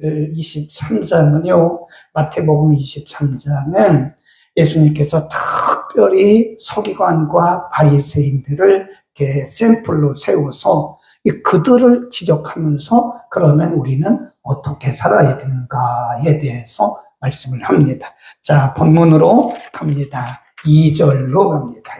23장은요, 마태복음 23장은 예수님께서 특별히 서기관과 바리새인들을 이렇게 샘플로 세워서 그들을 지적하면서 그러면 우리는 어떻게 살아야 되는가에 대해서 말씀을 합니다. 자, 본문으로 갑니다. 2절로 갑니다.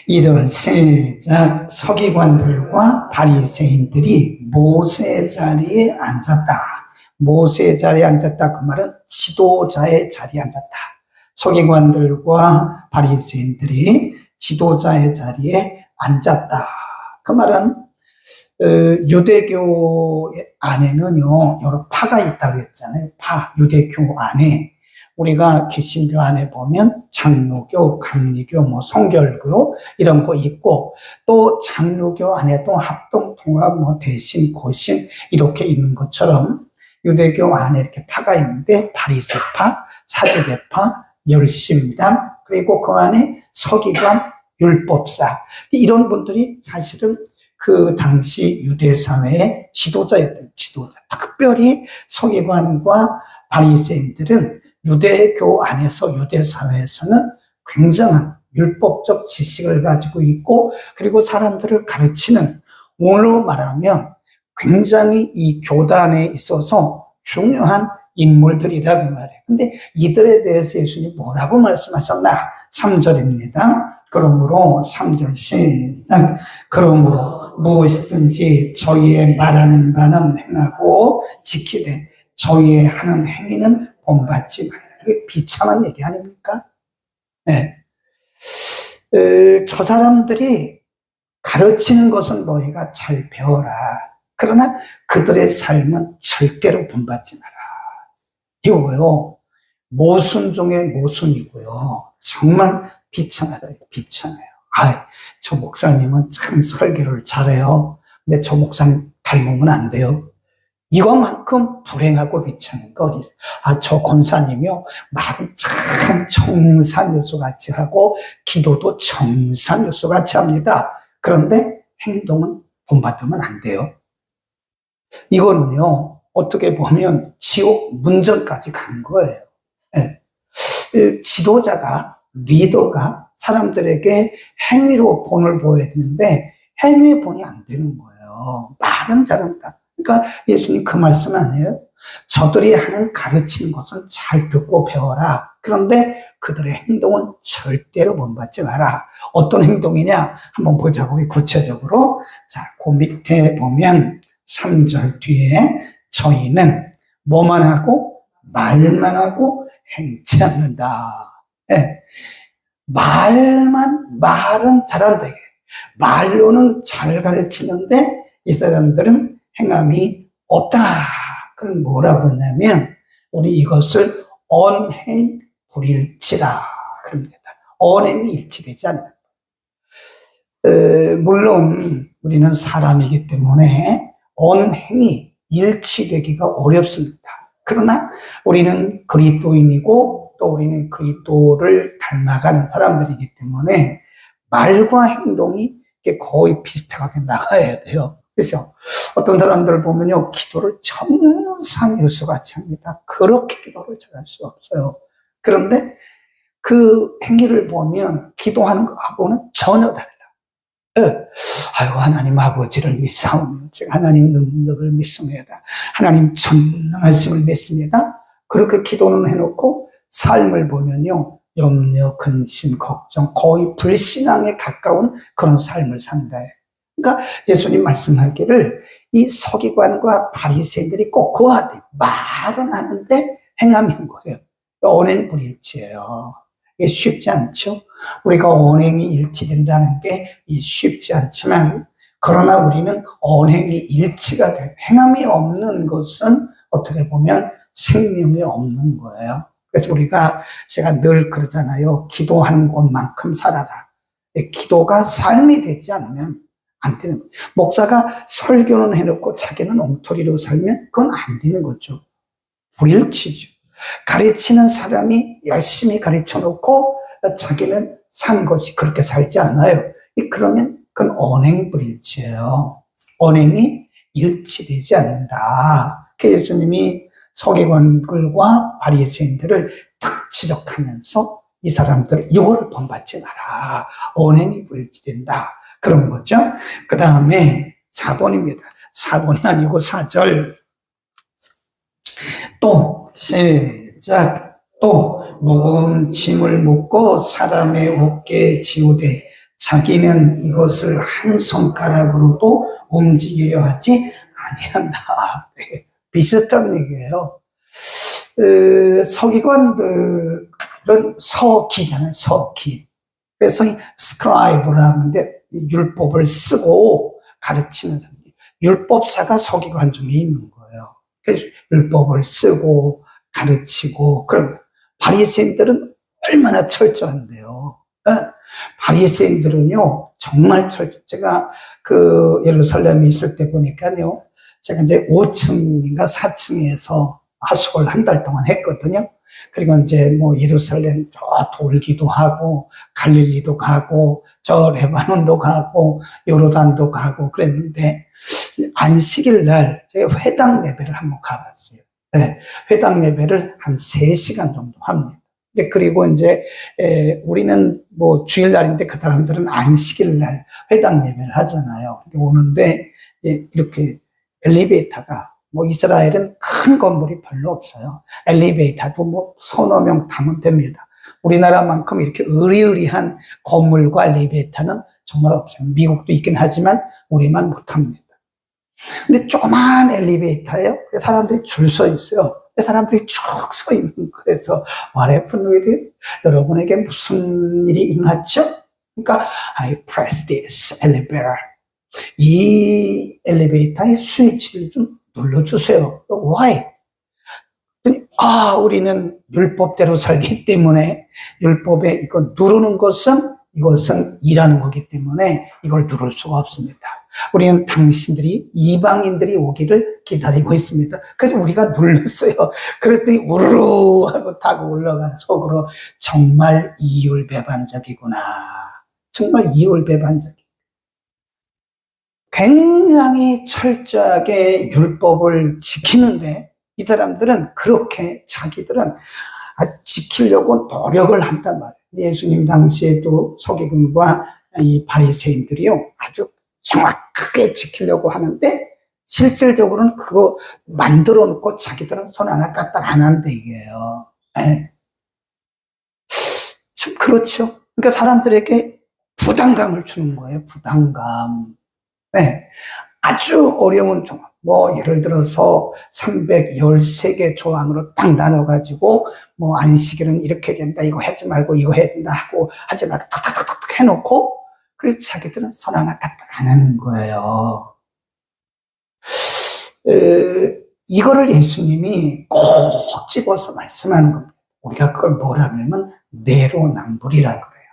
2절 시작. 서기관들과 바리새인들이 모세 자리에 앉았다. 모세 자리에 앉았다. 그 말은 지도자의 자리에 앉았다. 서기관들과 바리새인들이 지도자의 자리에 앉았다. 그 말은 유대교 안에는요 여러 파가 있다고 했잖아요. 유대교 안에 우리가 개신교 안에 보면 장로교, 감리교, 성결교 이런 거 있고, 또 장로교 안에도 합동, 통합, 대신, 고신 이렇게 있는 것처럼 유대교 안에 이렇게 파가 있는데 바리새파, 사두개파, 열심당, 그리고 그 안에 서기관, 율법사 이런 분들이 사실은 그 당시 유대 사회의 지도자였던 지도자. 특별히 서기관과 바리새인들은 유대교 안에서 유대 사회에서는 굉장한 율법적 지식을 가지고 있고, 그리고 사람들을 가르치는, 오늘로 말하면 굉장히 이 교단에 있어서 중요한 인물들이라고 말해요. 근데 이들에 대해서 예수님이 뭐라고 말씀하셨나? 3절입니다. 그러므로 3절 시작. 그러므로 무엇이든지 저희의 말하는 바는 행하고 지키되 저희의 하는 행위는 본받지 말라. 이게 비참한 얘기 아닙니까? 네. 저 사람들이 가르치는 것은 너희가 잘 배워라. 그러나 그들의 삶은 절대로 본받지 마라. 이거요. 모순 중에 모순이고요. 정말 비참하다. 비참해요. 저 목사님은 참 설교를 잘해요. 근데 저 목사님 닮으면 안 돼요. 이것만큼 불행하고 비참한 거 어디 있어요? 저 권사님이요. 말은 참 정산유수같이 하고 기도도 정산유수같이 합니다. 그런데 행동은 본받으면 안 돼요. 이거는요. 어떻게 보면 지옥 문전까지 간 거예요. 네. 지도자가, 리더가 사람들에게 행위로 본을 보여야 되는데 행위의 본이 안 되는 거예요. 말은 잘한다. 그러니까 예수님 그 말씀 아니에요? 저들이 하는 가르치는 것은 잘 듣고 배워라. 그런데 그들의 행동은 절대로 본받지 마라. 어떤 행동이냐? 한번 보자고, 구체적으로. 자, 그 밑에 보면 3절 뒤에 저희는 뭐만 하고 말만 하고 행치 않는다. 네. 말은 잘한다. 말로는 잘 가르치는데 이 사람들은 행함이 없다. 그럼 뭐라 그러냐면 우리 이것을 언행불일치라 그럽니다. 언행이 일치되지 않는다. 물론 우리는 사람이기 때문에 언행이 일치되기가 어렵습니다. 그러나 우리는 그리스도인이고 또 우리는 그리스도를 닮아가는 사람들이기 때문에 말과 행동이 거의 비슷하게 나가야 돼요. 그래서 어떤 사람들을 보면요, 기도를 정상일수같이 합니다. 그렇게 기도를 잘할 수 없어요. 그런데 그 행위를 보면 기도하는 거하고는 전혀 달라. 아이고, 하나님 아버지를 믿사오며 하나님 능력을 믿습니다. 하나님 전능하심을 믿습니다. 그렇게 기도는 해놓고 삶을 보면요, 염려, 근심, 걱정, 거의 불신앙에 가까운 그런 삶을 산다. 그러니까 예수님 말씀하기를 이 서기관과 바리새인들이 꼭 그와 같아요. 말은 하는데 행함인 거예요. 언행불일치예요. 이게 쉽지 않죠. 우리가 언행이 일치된다는 게 쉽지 않지만, 그러나 우리는 언행이 일치가 돼요. 행함이 없는 것은 어떻게 보면 생명이 없는 거예요. 그래서 제가 늘 그러잖아요. 기도하는 것만큼 살아라. 기도가 삶이 되지 않으면 안 되는 거예요. 목사가 설교는 해놓고 자기는 엉터리로 살면 그건 안 되는 거죠. 불일치죠. 가르치는 사람이 열심히 가르쳐 놓고 자기는 산 것이 그렇게 살지 않아요. 그러면 그건 언행불일치예요. 언행이 일치되지 않는다. 예수님이 서기관들과 바리새인들을 탁 지적하면서 이 사람들 이거를 본받지 마라. 언행이 불일치된다. 그런 거죠. 그 다음에 4번입니다. 4번이 아니고 4절. 또 시작. 또 무거운 짐을 묶고 사람의 어깨에 지우되 자기는 이것을 한 손가락으로도 움직이려 하지 아니한다. 네, 비슷한 얘기예요. 서기관들은 서기잖아요. 서기. 그래서 스크라이브를 하는데 율법을 쓰고 가르치는 사람. 율법사가 서기관 중에 있는 거예요. 그래서 율법을 쓰고 가르치고, 그럼 바리새인들은 얼마나 철저한데요. 바리새인들은요 정말 제가 그 예루살렘에 있을 때 보니까요, 제가 이제 5층인가 4층에서 하숙을 한 달 동안 했거든요. 그리고 이제 뭐 예루살렘 저 돌기도 하고 갈릴리도 가고 저 레바논도 가고 요르단도 가고 그랬는데, 안식일 날 제가 회당 예배를 한번 가봤어요. 네, 회당 예배를 한 3시간 정도 합니다. 그리고 이제 우리는 뭐 주일날인데 그 사람들은 안식일 날 회당 예배를 하잖아요. 오는데 이렇게 엘리베이터가, 뭐 이스라엘은 큰 건물이 별로 없어요. 엘리베이터도 뭐 서너 명 타면 됩니다. 우리나라만큼 이렇게 으리으리한 건물과 엘리베이터는 정말 없어요. 미국도 있긴 하지만 우리만 못합니다. 근데 조그만 엘리베이터예요. 사람들이 줄 서 있어요. 사람들이 쭉 서 있는, 그래서 what happened with it? 여러분에게 무슨 일이 일어났죠? 그러니까 I press this elevator. 이 엘리베이터의 스위치를 좀 눌러주세요. Why? 우리는 율법대로 살기 때문에, 율법에 이거 누르는 것은 이것은 일하는 거기 때문에 이걸 누를 수가 없습니다. 우리는 당신들이, 이방인들이 오기를 기다리고 있습니다. 그래서 우리가 눌렀어요. 그랬더니 우르르 하고 타고 올라가는 속으로, 정말 이율배반적이구나. 정말 이율배반적. 굉장히 철저하게 율법을 지키는데 이 사람들은 그렇게 자기들은 지키려고 노력을 한단 말이에요. 예수님 당시에도 서기관과 이 바리새인들이요 아주 정확하게 지키려고 하는데, 실질적으로는 그거 만들어 놓고 자기들은 손 하나 까딱 안 한다 이게요. 네. 참 그렇죠. 그러니까 사람들에게 부담감을 주는 거예요. 부담감. 네. 아주 어려운 조항, 뭐 예를 들어서 313개 조항으로 딱 나눠가지고 뭐 안식일은 이렇게 된다, 이거 하지 말고 이거 해야 된다 하고, 하지 말고 탁탁탁탁 해놓고, 그래서 자기들은 손 하나 까딱 안 하는 거예요. 이거를 예수님이 꼭 집어서 말씀하는 겁니다. 우리가 그걸 뭐라면 내로남불이라 그래요.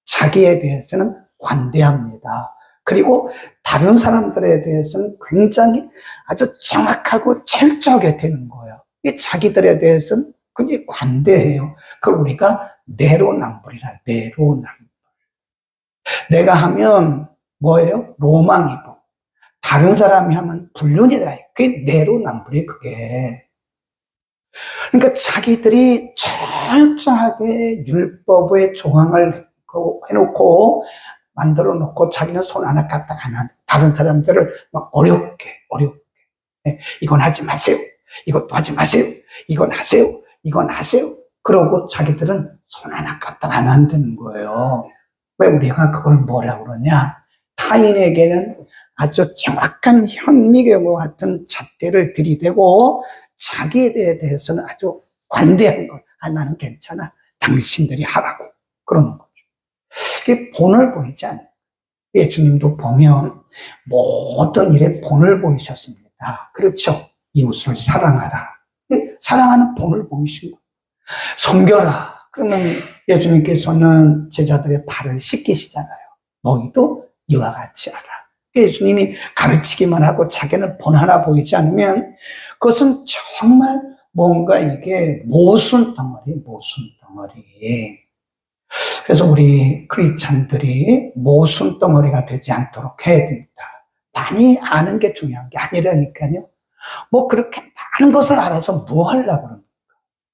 자기에 대해서는 관대합니다. 그리고 다른 사람들에 대해서는 굉장히 아주 정확하고 철저하게 되는 거예요. 자기들에 대해서는 굉장히 관대해요. 그걸 우리가 내로남불이라, 내로남불. 내가 하면 뭐예요? 로망이고, 다른 사람이 하면 불륜이라. 그게 내로남불이에요, 그게. 그러니까 자기들이 철저하게 율법의 조항을 해놓고, 만들어 놓고 자기는 손 하나 까딱 안 하는, 다른 사람들을 막 어렵게 네, 이건 하지 마세요, 이것도 하지 마세요, 이건 하세요, 이건 하세요. 그러고 자기들은 손 하나 까딱 안 한다는 거예요. 왜 우리가 그걸 뭐라고 그러냐? 타인에게는 아주 정확한 현미경과 같은 잣대를 들이대고 자기에 대해서는 아주 관대한 걸, 나는 괜찮아, 당신들이 하라고 그러는 거죠. 그게 본을 보이지 않아요. 예수님도 보면 모든 일에 본을 보이셨습니다. 그렇죠. 이웃을 사랑하라. 사랑하는 본을 보이신 거예요. 섬겨라. 그러면 예수님께서는 제자들의 발을 씻기시잖아요. 너희도 이와 같이 하라. 예수님이 가르치기만 하고 자기는 본 하나 보이지 않으면 그것은 정말 뭔가 이게 모순 덩어리. 그래서 우리 크리스찬들이 모순 덩어리가 되지 않도록 해야 됩니다. 많이 아는 게 중요한 게 아니라니까요. 뭐 그렇게 많은 것을 알아서 뭐 하려고 그럽니까?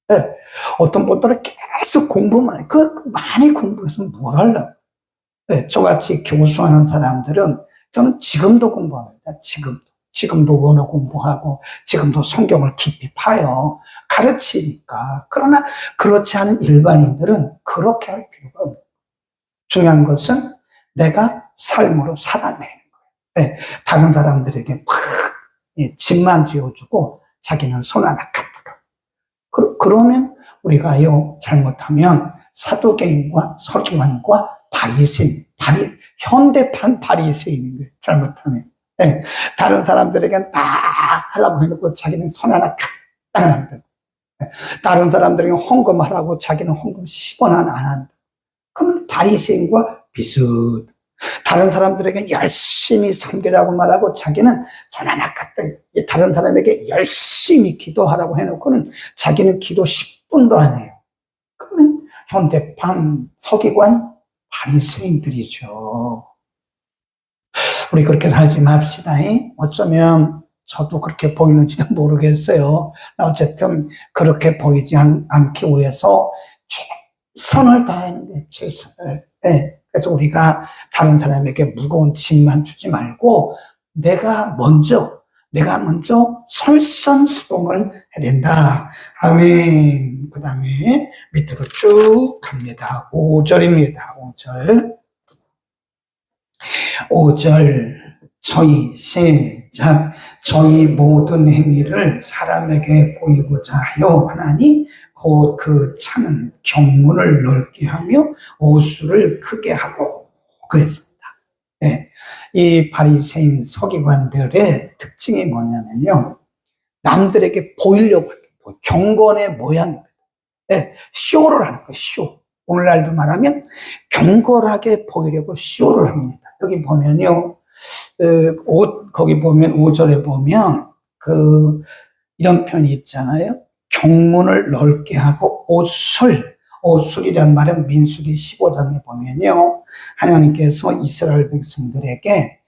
네. 어떤 분들은 계속 공부만 해. 많이 공부해서 뭘 하려고. 네. 저같이 교수하는 사람들은 저는 지금도 공부합니다. 지금도 원어 공부하고, 지금도 성경을 깊이 파요. 가르치니까. 그러나 그렇지 않은 일반인들은 그렇게 할 필요가 없어요. 중요한 것은 내가 삶으로 살아내는 거예요. 네. 다른 사람들에게 막 집만 쥐어주고 자기는 손 하나 갖다가. 그러면 우리가요, 잘못하면 사도개인과 서기관과 바리새인, 현대판 바리새인인 거예요. 잘못하면. 네. 다른 사람들에게는 다 하라고 해놓고 자기는 손 하나 갖다가 한다. 네. 다른 사람들에게 헌금하라고 자기는 헌금 10원 하나 안 한다. 그러면 바리새인과 비슷. 다른 사람들에게 열심히 섬기라고 말하고 자기는 손 하나 갖다, 다른 사람에게 열심히 기도하라고 해놓고는 자기는 기도 10분도 안 해요. 그러면 현대판 서기관 바리새인들이죠. 우리 그렇게 살지 맙시다. 어쩌면 저도 그렇게 보이는지도 모르겠어요. 어쨌든 그렇게 보이지 않기 위해서 최선을 다하는 게 최선을. 네. 그래서 우리가 다른 사람에게 무거운 짐만 주지 말고 내가 먼저 솔선수범을 해야 된다. 아멘. 그 다음에 밑으로 쭉 갑니다. 5절입니다. 5절. 시작. 저희 모든 행위를 사람에게 보이고자 하여 하나니 곧 그 차는 경문을 넓게 하며 오수를 크게 하고 그랬습니다. 네. 이 바리새인 서기관들의 특징이 뭐냐면요, 남들에게 보이려고 하는 거예요. 경건의 모양입니다. 네. 쇼를 하는 거예요. 쇼. 오늘날도 말하면 경건하게 보이려고 쇼를 합니다. 여기 보면요, 거기 보면 5절에 보면 이런 편이 있잖아요. 경문을 넓게 하고 오술이라는 말은 민수기 15장에 보면요, 하나님께서 이스라엘 백성들에게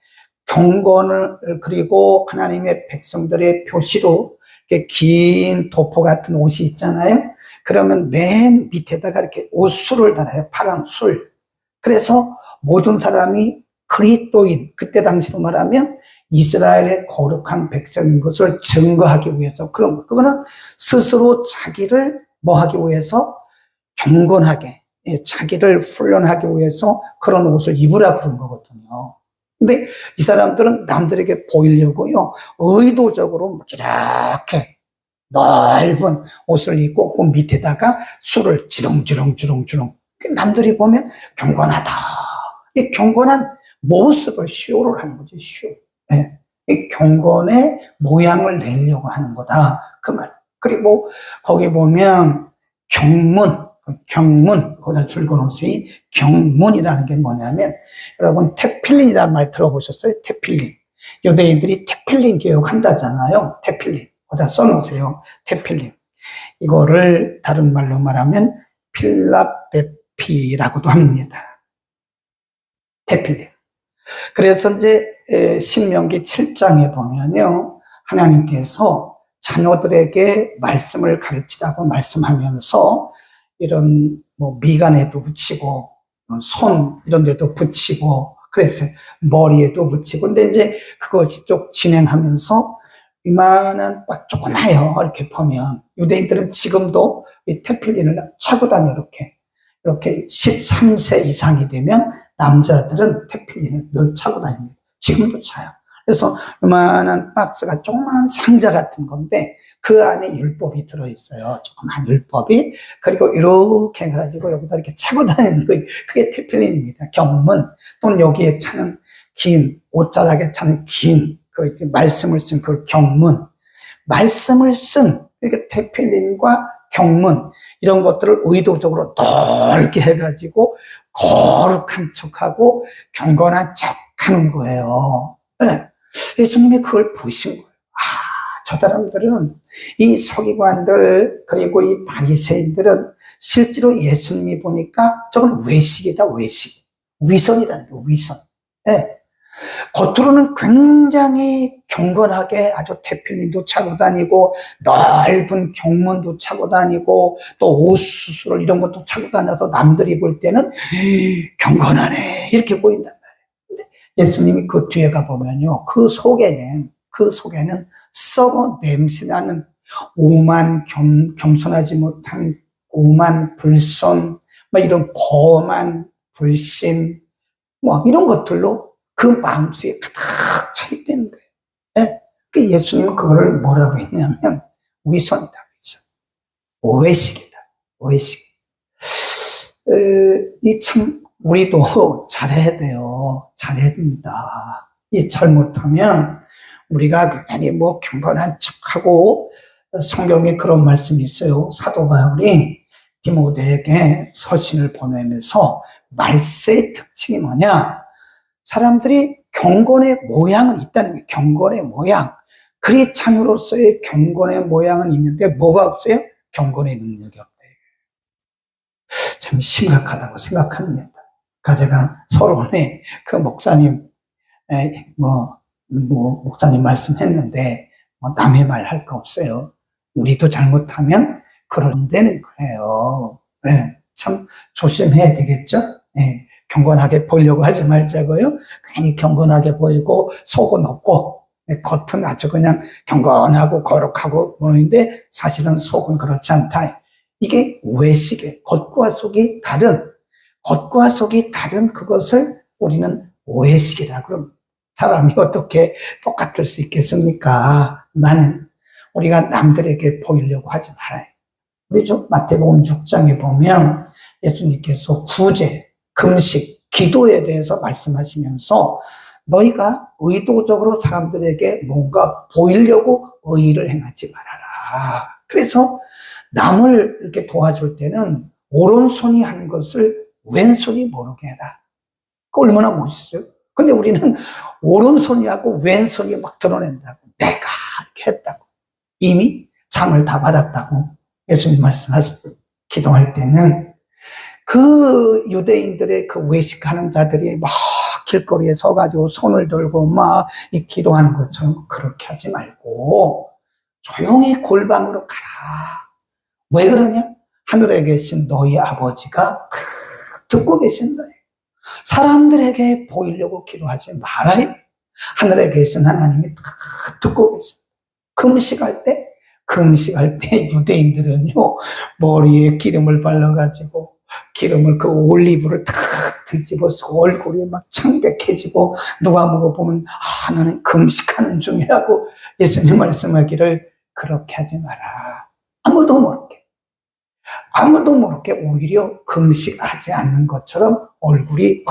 경건을, 그리고 하나님의 백성들의 표시로 이렇게 긴 도포 같은 옷이 있잖아요. 그러면 맨 밑에다가 이렇게 오술을 달아요. 파란 술. 그래서 모든 사람이 그리스도인, 그때 당시로 말하면 이스라엘의 거룩한 백성인 것을 증거하기 위해서, 그거는 스스로 자기를 뭐 하기 위해서? 경건하게, 자기를 훈련하게 위해서 그런 옷을 입으라 그런 거거든요. 근데 이 사람들은 남들에게 보이려고요, 의도적으로 이렇게 넓은 옷을 입고 그 밑에다가 술을 주렁주렁 남들이 보면 경건하다. 이 경건한 모습을 쇼를 하는 거죠, 쇼. 네. 이 경건의 모양을 내려고 하는 거다. 그 말. 그리고 거기 보면 경문, 거기다 줄건 옷이 경문이라는 게 뭐냐면, 여러분, 테필린이라는 말 들어보셨어요? 테필린. 유대인들이 테필린 개혁한다잖아요. 테필린. 거기다 써놓으세요. 테필린. 이거를 다른 말로 말하면 필라델피라고도 합니다. 테필린. 그래서 이제 신명기 7장에 보면요, 하나님께서 자녀들에게 말씀을 가르치라고 말씀하면서 이런 뭐 미간에도 붙이고 손 이런 데도 붙이고 그랬어요. 머리에도 붙이고. 근데 이제 그것이 쭉 진행하면서 이만한 조그마해요. 이렇게 보면 유대인들은 지금도 이 테필린을 차고 다녀. 이렇게 13세 이상이 되면 남자들은 테필린을 늘 차고 다닙니다. 지금도 차요. 그래서 요만한 박스가 조그만 상자 같은 건데 그 안에 율법이 들어있어요. 조그만 율법이. 그리고 이렇게 해가지고 여기다 이렇게 차고 다니는 거예요. 그게 테필린입니다. 경문 또는 여기에 차는 긴 옷자락에 차는 긴 말씀을 쓴 그 경문. 말씀을 쓴 이렇게 테필린과 경문 이런 것들을 의도적으로 넓게 해가지고 거룩한 척하고 경건한 척하는 거예요. 네. 예수님이 그걸 보신 거예요. 저 사람들은, 이 서기관들 그리고 이 바리새인들은 실제로 예수님이 보니까 저건 외식이다, 외식. 위선이라는 거예요. 위선. 네. 겉으로는 굉장히 경건하게 아주 태필링도 차고 다니고 넓은 경문도 차고 다니고 또 옷수술 이런 것도 차고 다녀서 남들이 볼 때는 경건하네 이렇게 보인단 말이에요. 근데 예수님이 그 뒤에 가보면요, 그 속에는 썩어 냄새나는 오만 겸손하지 못한 오만 불손, 이런 거만 불신, 이런 것들로 그 마음속에 가득 차 있다는 거예요. 예? 그 예수님은 그거를 뭐라고 했냐면 위선이다. 위선. 오해식이다. 오해식. 이 참 우리도 잘해야 돼요. 잘해야 됩니다. 이 잘못하면 우리가 괜히 경건한 척하고, 성경에 그런 말씀이 있어요. 사도 바울이 디모데에게 서신을 보내면서 말세의 특징이 뭐냐? 사람들이 경건의 모양은 있다는 거예요. 경건의 모양. 크리스찬으로서의 경건의 모양은 있는데 뭐가 없어요? 경건의 능력이 없다. 참 심각하다고 생각합니다. 제가 서론에 그 목사님, 목사님 말씀했는데, 남의 말 할 거 없어요. 우리도 잘못하면 그런 되는 거예요. 네, 참 조심해야 되겠죠? 네, 경건하게 보이려고 하지 말자고요. 괜히 경건하게 보이고 속은 없고, 네, 겉은 아주 그냥 경건하고 거룩하고 보이는데 사실은 속은 그렇지 않다. 이게 외식의 겉과 속이 다른 그것을 우리는 오해식이라고 그럽니다. 사람이 어떻게 똑같을 수 있겠습니까? 나는 우리가 남들에게 보이려고 하지 말아요. 우리 좀 마태복음 6장에 보면 예수님께서 구제, 금식, 기도에 대해서 말씀하시면서 너희가 의도적으로 사람들에게 뭔가 보이려고 의의를 행하지 말아라. 그래서 남을 이렇게 도와줄 때는 오른손이 한 것을 왼손이 모르게 해라. 그 얼마나 멋있어요? 근데 우리는 오른손이 하고 왼손이 막 드러낸다고. 내가 이렇게 했다고. 이미 상을 다 받았다고 예수님 말씀하셨어요. 기도할 때는 그 유대인들의 그 외식하는 자들이 막 길거리에 서가지고 손을 들고 막 기도하는 것처럼 그렇게 하지 말고 조용히 골방으로 가라. 왜 그러냐? 하늘에 계신 너희 아버지가 듣고 계신 거예요. 사람들에게 보이려고 기도하지 말아요. 하늘에 계신 하나님이 듣고 계신 거예요. 금식할 때 유대인들은요, 머리에 기름을 발라가지고, 기름을 그 올리브를 탁 뒤집어서 얼굴이 막 창백해지고, 누가 물어보면, 나는 금식하는 중이라고 예수님 말씀하기를 그렇게 하지 마라. 아무도 모르게 오히려 금식하지 않는 것처럼 얼굴이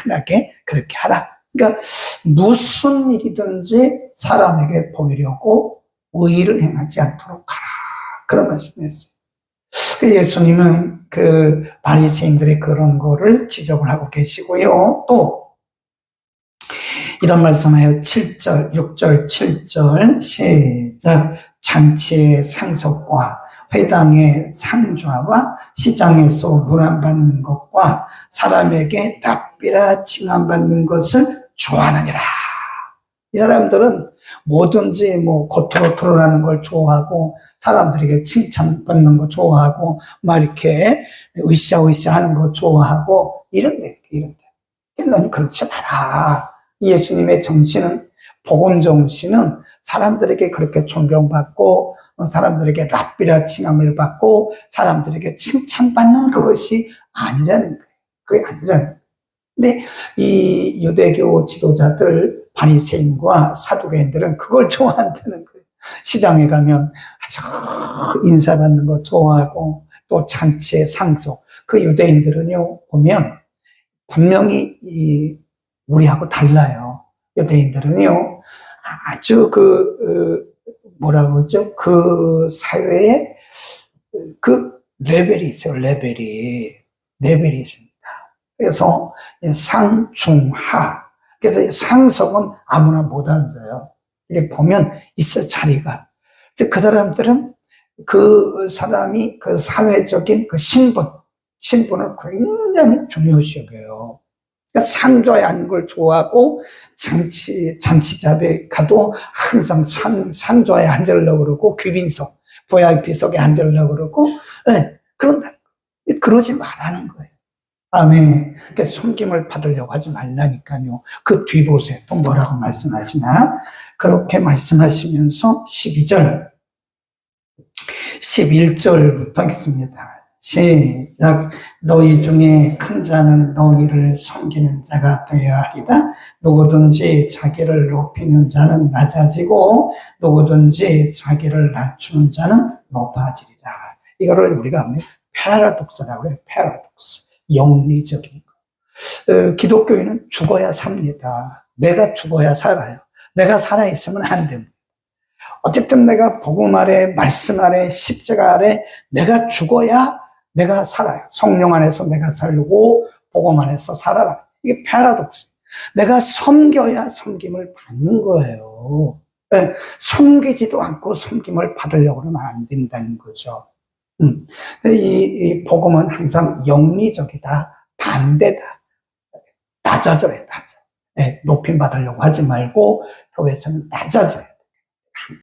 환하게 그렇게 하라. 그러니까 무슨 일이든지 사람에게 보이려고 의의를 행하지 않도록 하라. 그런 말씀이었어요. 예수님은 그 바리새인들의 그런 거를 지적을 하고 계시고요. 또 이런 말씀해요. 7절, 6절, 7절 시작. 잔치의 상속과 회당의 상좌와 시장에서 문안받는 것과 사람에게 랍비라 칭함받는 것을 좋아하느니라. 이 사람들은 뭐든지 겉으로 드러나는 걸 좋아하고 사람들에게 칭찬받는 거 좋아하고 막 이렇게 으쌰으쌰 하는 거 좋아하고 이런데. 넌 그렇지 마라. 예수님의 정신은, 복음 정신은 사람들에게 그렇게 존경받고 사람들에게 랍비라 칭함을 받고 사람들에게 칭찬받는 그것이 아니라는 거예요. 그게 아니라는 거예요. 근데 이 유대교 지도자들, 바리새인과 사두개인들은 그걸 좋아한다는 거예요. 시장에 가면 아주 인사받는 거 좋아하고 또 잔치의 상속. 그 유대인들은요, 보면 분명히 우리하고 달라요. 유대인들은요, 아주 뭐라고 그러죠? 그 사회에 그 레벨이 있어요. 레벨이 있습니다. 그래서 상, 중, 하. 그래서 상속은 아무나 못 앉아요. 이게 보면 있을 자리가. 그 사람들은 그 사람이 그 사회적인 그 신분을 굉장히 중요시 여겨요. 그러니까 상줘야 하는 걸 좋아하고, 잔치잡에 가도 항상 상좌에 앉으려고 그러고, 귀빈석, VIP석에 앉으려고 그러고, 네, 그런다. 그러지 말라는 거예요. 아멘. 그러니까 섬김을 받으려고 하지 말라니까요. 그 뒤 보세요. 또 뭐라고 말씀하시나? 그렇게 말씀하시면서 12절, 11절부터 하겠습니다. 시작. 너희 중에 큰 자는 너희를 섬기는 자가 되어야 하리라. 누구든지 자기를 높이는 자는 낮아지고 누구든지 자기를 낮추는 자는 높아지리라. 이거를 우리가 패러독스라고 해요. 패러독스. 영리적인 거. 기독교인은 죽어야 삽니다. 내가 죽어야 살아요. 내가 살아있으면 안 됩니다. 어쨌든 내가 복음 아래, 말씀 아래, 십자가 아래 내가 죽어야 내가 살아요. 성령 안에서 내가 살고 복음 안에서 살아가. 이게 패러독스. 내가 섬겨야 섬김을 받는 거예요. 네, 섬기지도 않고 섬김을 받으려고 하면 안 된다는 거죠. 이 복음은 항상 영리적이다, 반대다, 낮아져야 낮아. 네, 높임 받으려고 하지 말고 교회에서는 낮아져요.